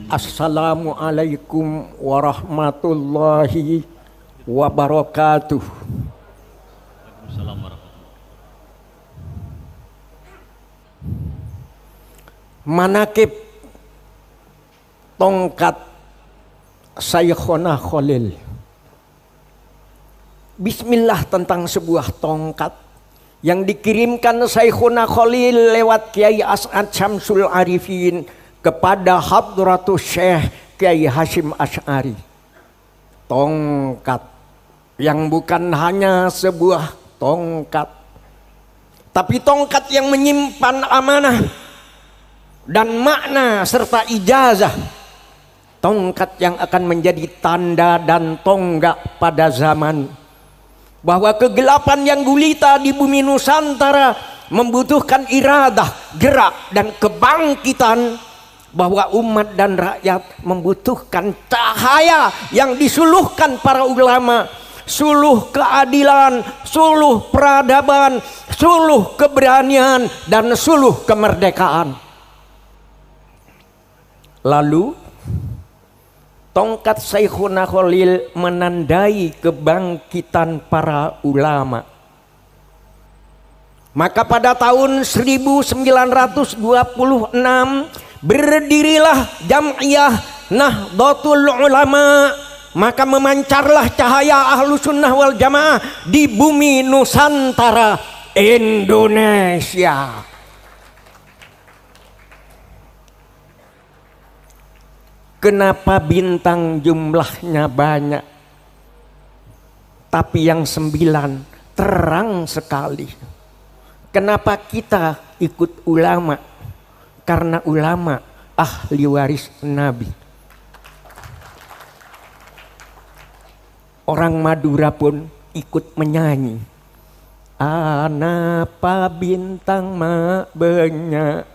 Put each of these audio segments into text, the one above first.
Assalamualaikum warahmatullahi wabarakatuh. Waalaikumsalam warahmatullahi. Manakib tongkat Saykhona Khalil. Bismillah tentang sebuah tongkat yang dikirimkan Saykhona Khalil lewat Kiai As'ad Syamsul Arifin kepada Hadratus Syekh Kiai Hasyim Asy'ari. Tongkat yang bukan hanya sebuah tongkat, tapi tongkat yang menyimpan amanah dan makna serta ijazah. Tongkat yang akan menjadi tanda dan tonggak pada zaman bahwa kegelapan yang gulita di bumi Nusantara membutuhkan iradah, gerak dan kebangkitan, bahwa umat dan rakyat membutuhkan cahaya yang disuluhkan para ulama, suluh keadilan, suluh peradaban, suluh keberanian dan suluh kemerdekaan. Lalu tongkat Saykhona Khalil menandai kebangkitan para ulama. Maka pada tahun 1926 berdirilah Jam'iyah Nahdlatul Ulama, maka memancarlah cahaya Ahlus Sunnah wal Jamaah di bumi Nusantara Indonesia. Kenapa bintang jumlahnya banyak, tapi yang 9 terang sekali? Kenapa kita ikut ulama? Karena ulama ahli waris Nabi. Orang Madura pun ikut menyanyi. Anapa bintang mak banyak,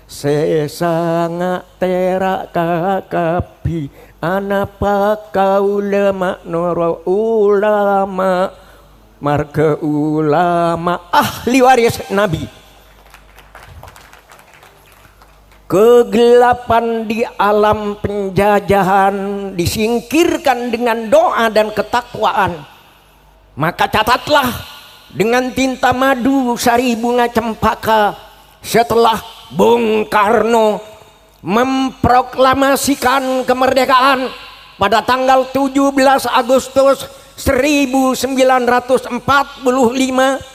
sesanga terak kakapi, anapa kau lemak noro ulama, marga ulama ahli waris Nabi. Kegelapan di alam penjajahan disingkirkan dengan doa dan ketakwaan. Maka catatlah dengan tinta madu sari bunga cempaka, setelah Bung Karno memproklamasikan kemerdekaan pada tanggal 17 Agustus 1945,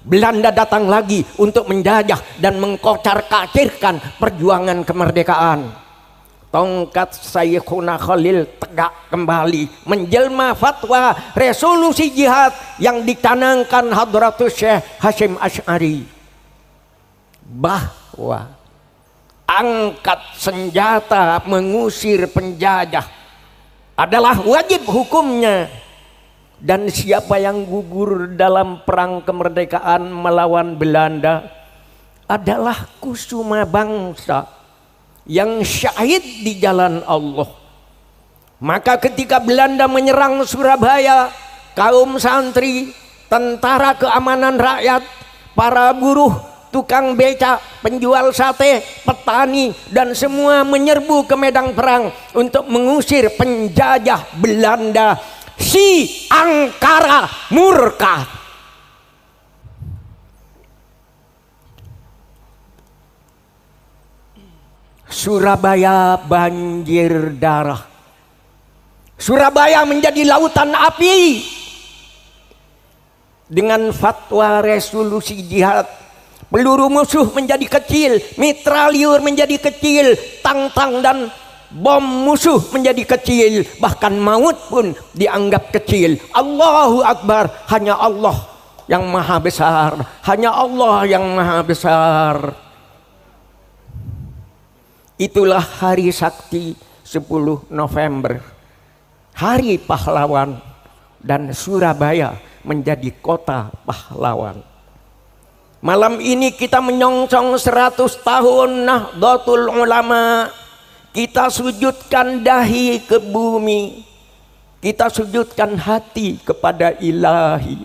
Belanda datang lagi untuk menjajah dan mengkocar-kacirkan perjuangan kemerdekaan. Tongkat Saykhona Khalil tegak kembali, menjelma fatwa resolusi jihad yang dicanangkan Hadratus Syekh Hasyim Asy'ari, bahwa angkat senjata mengusir penjajah adalah wajib hukumnya. Dan siapa yang gugur dalam perang kemerdekaan melawan Belanda adalah kusuma bangsa yang syahid di jalan Allah. Maka ketika Belanda menyerang Surabaya, kaum santri, tentara keamanan rakyat, para buruh, tukang beca, penjual sate, petani, dan semua menyerbu ke medan perang untuk mengusir penjajah Belanda. Si angkara murka. Surabaya banjir darah. Surabaya menjadi lautan api. Dengan fatwa resolusi jihad, peluru musuh menjadi kecil, mitraliur menjadi kecil, tang-tang dan bom musuh menjadi kecil, bahkan maut pun dianggap kecil. Allahu Akbar, hanya Allah yang maha besar, hanya Allah yang maha besar. Itulah hari sakti 10 November, hari pahlawan, dan Surabaya menjadi kota pahlawan. Malam ini kita menyongsong 100 tahun Nahdlatul Ulama. Kita sujudkan dahi ke bumi, kita sujudkan hati kepada Ilahi.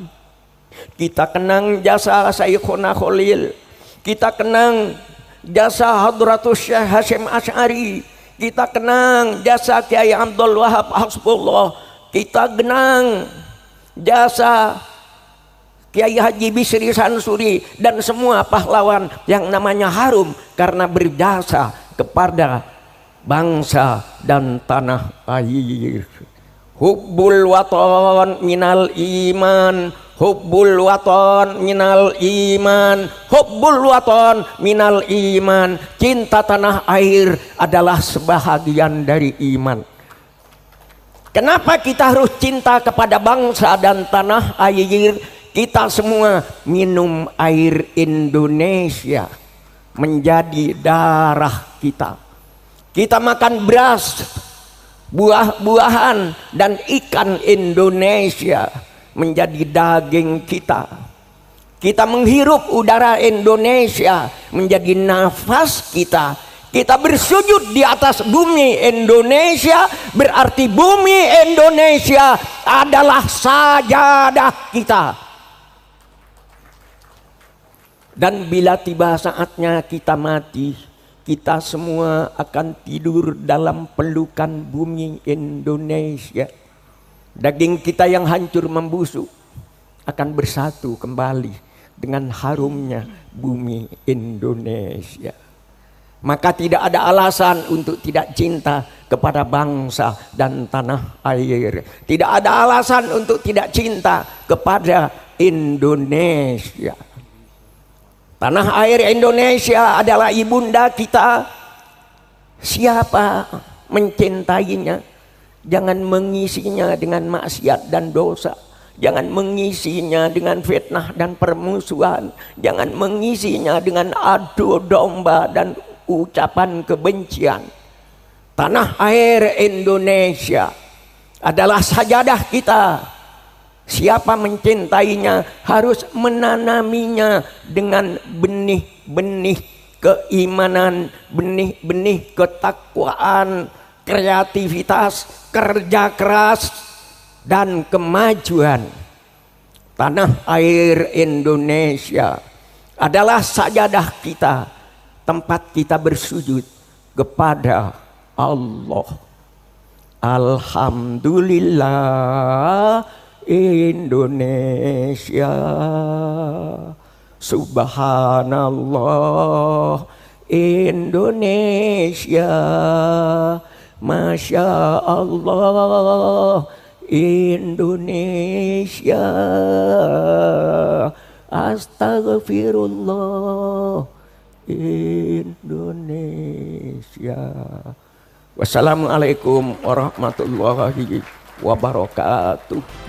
Kita kenang jasa Saykhona Khalil, kita kenang jasa Hadratus Syekh Hasyim Asy'ari, kita kenang jasa Kiai Abdul Wahab Hasbullah, kita kenang jasa Kiai Haji Bisri Sansuri dan semua pahlawan yang namanya harum karena berjasa kepada bangsa dan tanah air. Hubbul waton minal iman, hubbul waton minal iman, hubbul waton minal iman. Cinta tanah air adalah sebahagian dari iman. Kenapa kita harus cinta kepada bangsa dan tanah air? Kita semua minum air Indonesia menjadi darah kita. Kita makan beras, buah-buahan dan ikan Indonesia menjadi daging kita. Kita menghirup udara Indonesia menjadi nafas kita. Kita bersujud di atas bumi Indonesia, berarti bumi Indonesia adalah sajadah kita. Dan bila tiba saatnya kita mati, kita semua akan tidur dalam pelukan bumi Indonesia. Daging kita yang hancur membusuk akan bersatu kembali dengan harumnya bumi Indonesia. Maka tidak ada alasan untuk tidak cinta kepada bangsa dan tanah air. Tidak ada alasan untuk tidak cinta kepada Indonesia. Tanah air Indonesia adalah ibunda kita. Siapa mencintainya, jangan mengisinya dengan maksiat dan dosa. Jangan mengisinya dengan fitnah dan permusuhan. Jangan mengisinya dengan adu domba dan ucapan kebencian. Tanah air Indonesia adalah sajadah kita. Siapa mencintainya harus menanaminya dengan benih-benih keimanan, benih-benih ketakwaan, kreativitas, kerja keras, dan kemajuan. Tanah air Indonesia adalah sajadah kita, tempat kita bersujud kepada Allah. Alhamdulillah Indonesia, subhanallah Indonesia, masya Allah Indonesia, astagfirullah Indonesia. Wassalamualaikum warahmatullahi wabarakatuh.